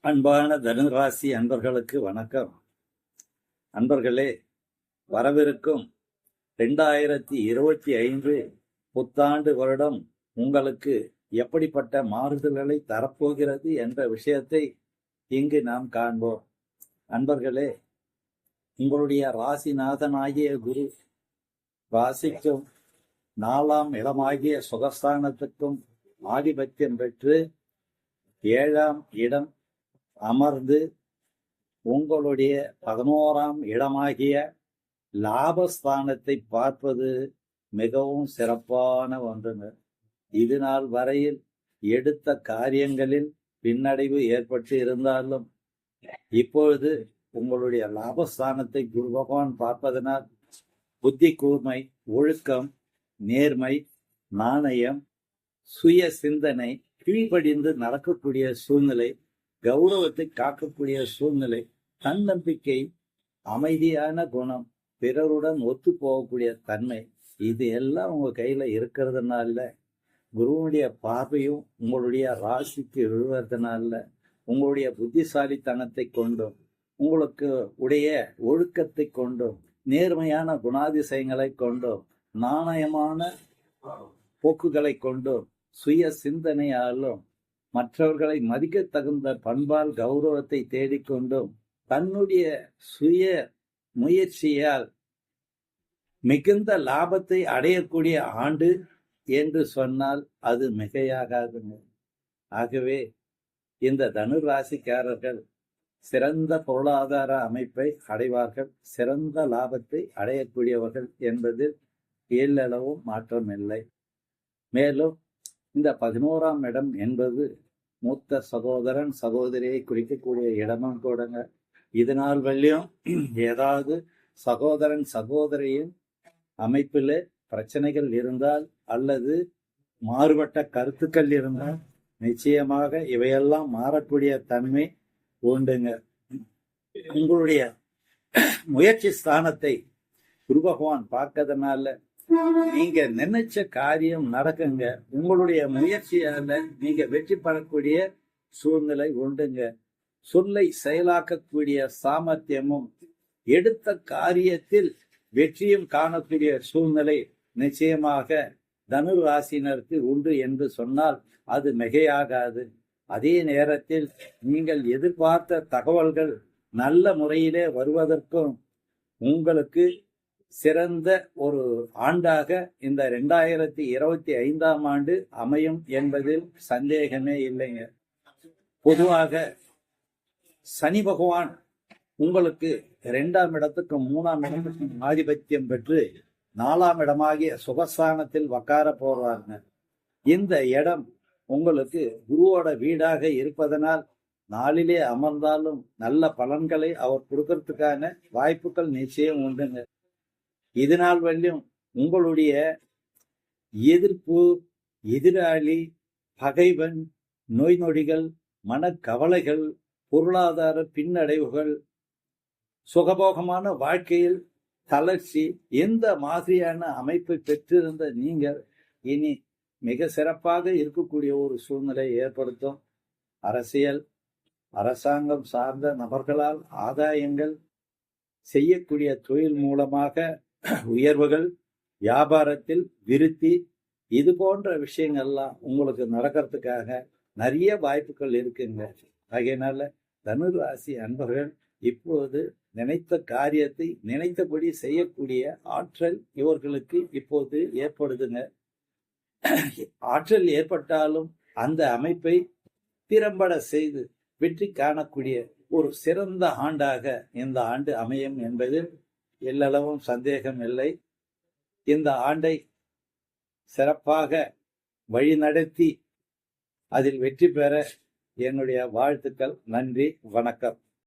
அன்பான தனுராசி அன்பர்களுக்கு வணக்கம். அன்பர்களே, வரவிருக்கும் 2025 புத்தாண்டு வருடம் உங்களுக்கு எப்படிப்பட்ட மாறுதல்களை தரப்போகிறது என்ற விஷயத்தை இங்கு நாம் காண்போம். அன்பர்களே, உங்களுடைய ராசிநாதனாகிய குரு ராசிக்கும் 4ஆம் இடமாகிய சுகஸ்தானத்துக்கும் ஆதிபத்தியம் பெற்று 7ஆம் இடம் அமர்ந்து உங்களுடைய 11ஆம் இடமாகிய லாபஸ்தானத்தை பார்ப்பது மிகவும் சிறப்பான ஒன்றுங்க. இது நாள் வரையில் எடுத்த காரியங்களில் பின்னடைவு ஏற்பட்டு இருந்தாலும் இப்பொழுது உங்களுடைய லாபஸ்தானத்தை குரு பகவான் பார்ப்பதனால் புத்தி கூர்மை, ஒழுக்கம், நேர்மை, நாணயம், சுய சிந்தனை, கீழ்ப்படிந்து நடக்கக்கூடிய சூழ்நிலை, கௌரவத்தை காக்கக்கூடிய சூழ்நிலை, தன்னம்பிக்கை, அமைதியான குணம், பிறருடன் ஒத்து போகக்கூடிய தன்மை, இது எல்லாம் உங்க கையில இருக்கிறதுனால குருவுடைய பார்வையும் உங்களுடைய ராசிக்கு விழுவதனால உங்களுடைய புத்திசாலித்தனத்தை கொண்டும் உங்களுக்கு உடைய ஒழுக்கத்தை கொண்டும் நேர்மையான குணாதிசயங்களை கொண்டும் நாணயமான போக்குகளை கொண்டும் சுய சிந்தனையாலும் மற்றவர்களை மதிக்க தகுந்த பண்பால் கௌரவத்தை தேடிக்கொண்டும் தன்னுடைய சுய முயற்சியால் மிகுந்த லாபத்தை அடையக்கூடிய ஆண்டு என்று சொன்னால் அது மிகையாகாதுங்க. ஆகவே இந்த தனு ராசிக்காரர்கள் சிறந்த பொருளாதார அமைப்பை அடைவார்கள், சிறந்த லாபத்தை அடையக்கூடியவர்கள் என்பதில் எல்லளவும் மாற்றமில்லை. மேலும் இந்த 11ஆம் இடம் என்பது மூத்த சகோதரன் சகோதரியை குறிக்கக்கூடிய இடமும் கூடங்க. இது நாள் வரையும் ஏதாவது சகோதரன் சகோதரியின் அமைப்பில் பிரச்சனைகள் இருந்தால் அல்லது மாறுபட்ட கருத்துக்கள் இருந்தால் நிச்சயமாக இவையெல்லாம் மாறக்கூடிய தன்மை உண்டுங்க. உங்களுடைய முயற்சி ஸ்தானத்தை குரு பகவான் பார்க்கறதுனால நீங்க நினைச்ச காரியம் நடக்குங்க. உங்களுடைய முயற்சியால நீங்க வெற்றி பெறக்கூடிய சூழ்நிலை உண்டுங்க. சொல்லை செயலாக்கக்கூடிய சாமர்த்தியமும் எடுத்த காரியத்தில் வெற்றியும் காணக்கூடிய சூழ்நிலை நிச்சயமாக தனு ராசினருக்கு உண்டு என்று சொன்னால் அது மிகையாகாது. அதே நேரத்தில் நீங்கள் எதிர்பார்த்த தகவல்கள் நல்ல முறையிலே வருவதற்கும் உங்களுக்கு சிறந்த ஒரு ஆண்டாக இந்த 2025ஆம் ஆண்டு அமையும் என்பதில் சந்தேகமே இல்லைங்க. பொதுவாக சனி பகவான் உங்களுக்கு 2ஆம் இடத்துக்கும் 3ஆம் இடத்துக்கும் ஆதிபத்தியம் பெற்று 4ஆம் இடமாகிய சுகஸ்தானத்தில் உட்கார போறாங்க. இந்த இடம் உங்களுக்கு குருவோட வீடாக இருப்பதனால் நாளிலே அமர்ந்தாலும் நல்ல பலன்களை அவர் கொடுக்கறதுக்கான வாய்ப்புகள் நிச்சயம் உண்டுங்க. இது நாள் வரையும் உங்களுடைய எதிர்ப்பு, எதிராளி, பகைவன், நோய் நொடிகள், மனக்கவலைகள், பொருளாதார பின்னடைவுகள், சுகபோகமான வாழ்க்கையில் தளர்ச்சி, எந்த மாதிரியான அமைப்பை பெற்றிருந்த நீங்கள் இனி மிக சிறப்பாக இருக்கக்கூடிய ஒரு சூழ்நிலை ஏற்படுத்தும். அரசியல், அரசாங்கம் சார்ந்த நபர்களால் ஆதாயங்கள், செய்யக்கூடிய தொழில் மூலமாக உயர்வுகள், வியாபாரத்தில் விருத்தி, இது போன்ற விஷயங்கள்லாம் உங்களுக்கு நடக்கிறதுக்காக நிறைய வாய்ப்புகள் இருக்குங்க. ஆகையினால தனு ராசி அன்பர்கள் இப்போது நினைத்த காரியத்தை நினைத்தபடி செய்யக்கூடிய ஆற்றல் இவர்களுக்கு இப்போது ஏற்படுதுங்க. ஆற்றல் ஏற்பட்டாலும் அந்த அமைப்பை திறம்பட செய்து வெற்றி காணக்கூடிய ஒரு சிறந்த ஆண்டாக இந்த ஆண்டு அமையும் என்பதில் எல்லளவும் சந்தேகம் இல்லை. இந்த ஆண்டை சிறப்பாக வழிநடத்தி அதில் வெற்றி பெற என்னுடைய வாழ்த்துக்கள். நன்றி, வணக்கம்.